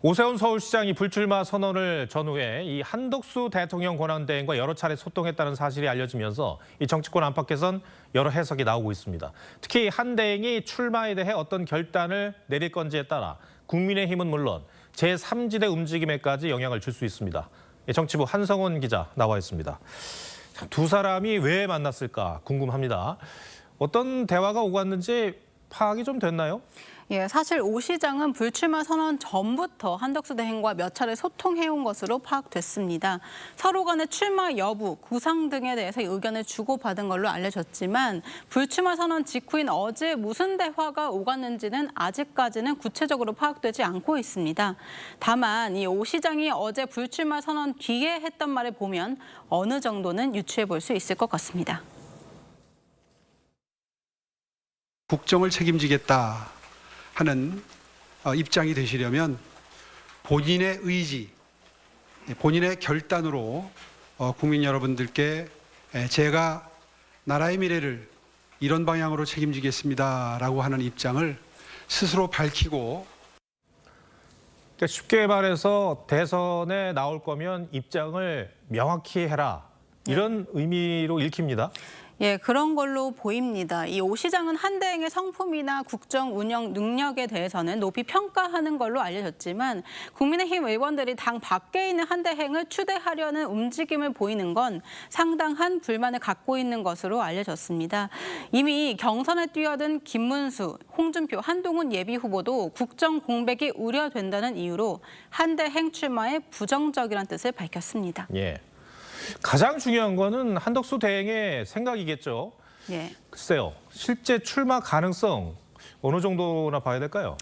오세훈 서울시장이 불출마 선언을 전후해 이 한덕수 대통령 권한대행과 여러 차례 소통했다는 사실이 알려지면서 이 정치권 안팎에선 여러 해석이 나오고 있습니다. 특히 한 대행이 출마에 대해 어떤 결단을 내릴 건지에 따라 국민의힘은 물론 제3지대 움직임에까지 영향을 줄 수 있습니다. 정치부 한성원 기자 나와 있습니다. 두 사람이 왜 만났을까 궁금합니다. 어떤 대화가 오갔는지 파악이 좀 됐나요? 예, 사실 오 시장은 불출마 선언 전부터 한덕수 대행과 몇 차례 소통해온 것으로 파악됐습니다. 서로 간의 출마 여부, 구상 등에 대해서 의견을 주고받은 걸로 알려졌지만 불출마 선언 직후인 어제 무슨 대화가 오갔는지는 아직까지는 구체적으로 파악되지 않고 있습니다. 다만 이 오 시장이 어제 불출마 선언 뒤에 했던 말을 보면 어느 정도는 유추해 볼 수 있을 것 같습니다. 국정을 책임지겠다 하는 입장이 되시려면 본인의 의지, 본인의 결단으로 국민 여러분들께 제가 나라의 미래를 이런 방향으로 책임지겠습니다라고 하는 입장을 스스로 밝히고, 그러니까 쉽게 말해서 대선에 나올 거면 입장을 명확히 해라, 이런 의미로 읽힙니다. 예, 그런 걸로 보입니다. 이 오 시장은 한 대행의 성품이나 국정 운영 능력에 대해서는 높이 평가하는 걸로 알려졌지만 국민의힘 의원들이 당 밖에 있는 한 대행을 추대하려는 움직임을 보이는 건 상당한 불만을 갖고 있는 것으로 알려졌습니다. 이미 경선에 뛰어든 김문수, 홍준표, 한동훈 예비후보도 국정 공백이 우려된다는 이유로 한 대행 출마에 부정적이라는 뜻을 밝혔습니다. 예. 가장 중요한 거는 한덕수 대행의 생각이겠죠. 예. 글쎄요, 실제 출마 가능성 어느 정도나 봐야 될까요?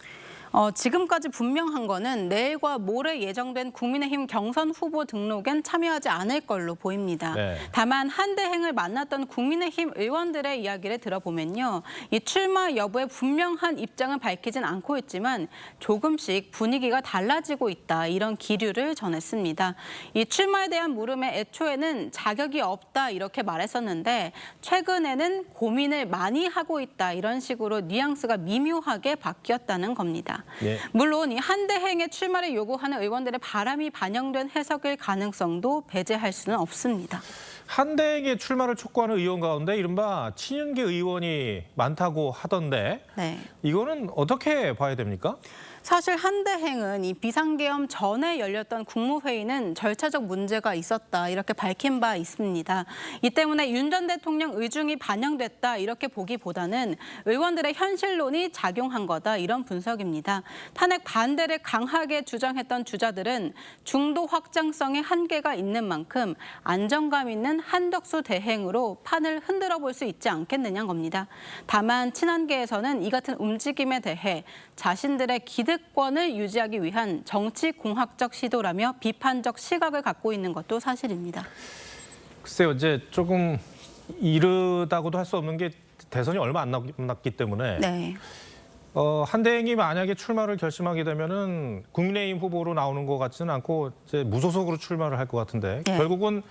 지금까지 분명한 거는 내일과 모레 예정된 국민의힘 경선 후보 등록엔 참여하지 않을 걸로 보입니다. 네. 다만 한 대행을 만났던 국민의힘 의원들의 이야기를 들어보면요. 이 출마 여부에 분명한 입장을 밝히진 않고 있지만 조금씩 분위기가 달라지고 있다, 이런 기류를 전했습니다. 이 출마에 대한 물음에 애초에는 자격이 없다 이렇게 말했었는데 최근에는 고민을 많이 하고 있다, 이런 식으로 뉘앙스가 미묘하게 바뀌었다는 겁니다. 예. 물론 이 한 대행의 출마를 요구하는 의원들의 바람이 반영된 해석일 가능성도 배제할 수는 없습니다. 한 대행의 출마를 촉구하는 의원 가운데 이른바 친윤계 의원이 많다고 하던데 네. 이거는 어떻게 봐야 됩니까? 사실 한 대행은 이 비상계엄 전에 열렸던 국무회의는 절차적 문제가 있었다, 이렇게 밝힌 바 있습니다. 이 때문에 윤 전 대통령 의중이 반영됐다, 이렇게 보기보다는 의원들의 현실론이 작용한 거다, 이런 분석입니다. 탄핵 반대를 강하게 주장했던 주자들은 중도 확장성의 한계가 있는 만큼 안정감 있는 한덕수 대행으로 판을 흔들어 볼 수 있지 않겠느냐는 겁니다. 다만 친한계에서는 이 같은 움직임에 대해 자신들의 기득권을 유지하기 위한 정치공학적 시도라며 비판적 시각을 갖고 있는 것도 사실입니다. 글쎄요, 이제 조금 이르다고도 할 수 없는 게 대선이 얼마 안 남았기 때문에 네. 한 대행이 만약에 출마를 결심하게 되면은 국민의힘 후보로 나오는 것 같지는 않고 이제 무소속으로 출마를 할 것 같은데 네. 결국은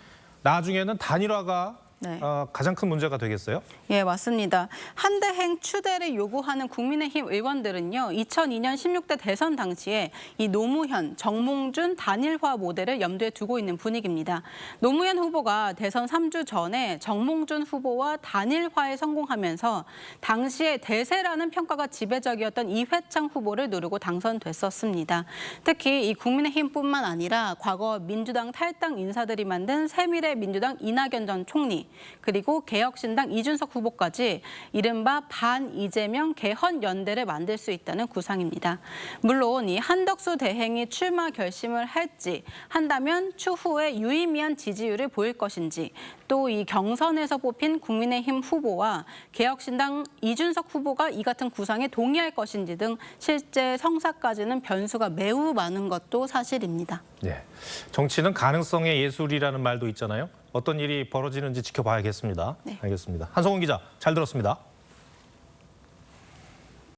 나중에는 단일화가 네. 가장 큰 문제가 되겠어요? 예, 맞습니다. 한 대행 추대를 요구하는 국민의힘 의원들은요, 2002년 16대 대선 당시에 이 노무현, 정몽준 단일화 모델을 염두에 두고 있는 분위기입니다. 노무현 후보가 대선 3주 전에 정몽준 후보와 단일화에 성공하면서 당시에 대세라는 평가가 지배적이었던 이회창 후보를 누르고 당선됐었습니다. 특히 이 국민의힘뿐만 아니라 과거 민주당 탈당 인사들이 만든 새미래민주당 이낙연 전 총리, 그리고 개혁신당 이준석 후보까지 이른바 반-이재명 개헌연대를 만들 수 있다는 구상입니다. 물론 이 한덕수 대행이 출마 결심을 할지 한다면 추후에 유의미한 지지율을 보일 것인지, 또 이 경선에서 뽑힌 국민의힘 후보와 개혁신당 이준석 후보가 이 같은 구상에 동의할 것인지 등 실제 성사까지는 변수가 매우 많은 것도 사실입니다. 네. 정치는 가능성의 예술이라는 말도 있잖아요. 어떤 일이 벌어지는지 지켜봐야겠습니다. 네. 알겠습니다. 한성훈 기자, 잘 들었습니다.